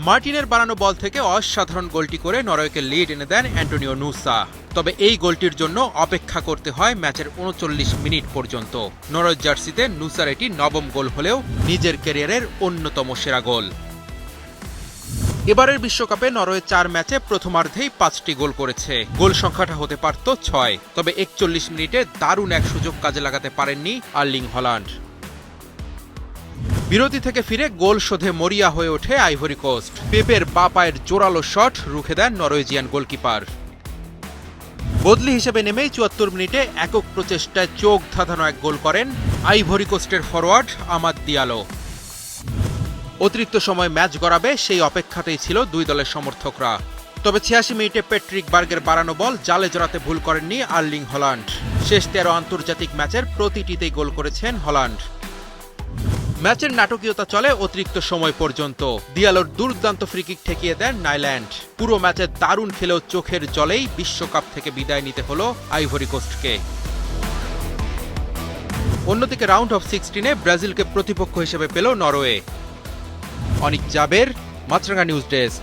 মার্টিনের বানানো বল থেকে অসাধারণ গোলটি করে নরওয়েকে লিড এনে দেন অ্যান্টোনিও নুসা। তবে এই গোলটির জন্য অপেক্ষা করতে হয় ম্যাচের ৩৯ মিনিট পর্যন্ত। নরওয়ের জার্সিতে নুসার এটি নবম গোল হলেও নিজের ক্যারিয়ারের অন্যতম সেরা গোল। এবারের বিশ্বকাপে নরওয়ে ৪ ম্যাচে প্রথমার্ধেই ৫টি গোল করেছে। গোল সংখ্যাটা হতে পারত ৬, তবে ৪১ মিনিটে দারুণ এক সুযোগ কাজে লাগাতে পারেননি আর্লিং হল্যান্ড। বিরতি থেকে ফিরে গোল শোধে মরিয়া হয়ে ওঠে আইভরি কোস্ট। পেপের বাঁ পায়ের জোরালো শট রুখে দেন নরওয়েজিয়ান গোলকিপার। বদলি হিসেবে নেমেই ৭৪ মিনিটে একক প্রচেষ্টায় চোখ ধাঁধানো এক গোল করেন আইভরি কোস্টের ফরোয়ার্ড আমাদ দিয়ালো। অতিরিক্ত সময় ম্যাচ গড়াবে সেই অপেক্ষাতেই ছিল দুই দলের সমর্থকরা। তবে ৮৬ মিনিটে পেট্রিক বার্গের বাড়ানো বল জালে জড়াতে ভুল করেননি আর্লিং হল্যান্ড। শেষ ১৩ আন্তর্জাতিক ম্যাচের প্রতিটিতেই গোল করেছেন হল্যান্ড। ম্যাচের নাটকীয়তা চলে অতিরিক্ত সময় পর্যন্ত। দিয়ালোর দুর্দান্ত ফ্রিকিক ঠেকিয়ে দেন নাইল্যান্ড। পুরো ম্যাচে দারুণ খেলেও চোখের জলেই বিশ্বকাপ থেকে বিদায় নিতে হলো আইভরি কোস্টকে। অন্যদিকে রাউন্ড অফ 16-এ ব্রাজিলকে প্রতিপক্ষ হিসেবে পেল নরওয়ে। অনিক জাবের, মাছরাঙা নিউজ ডেস্ক।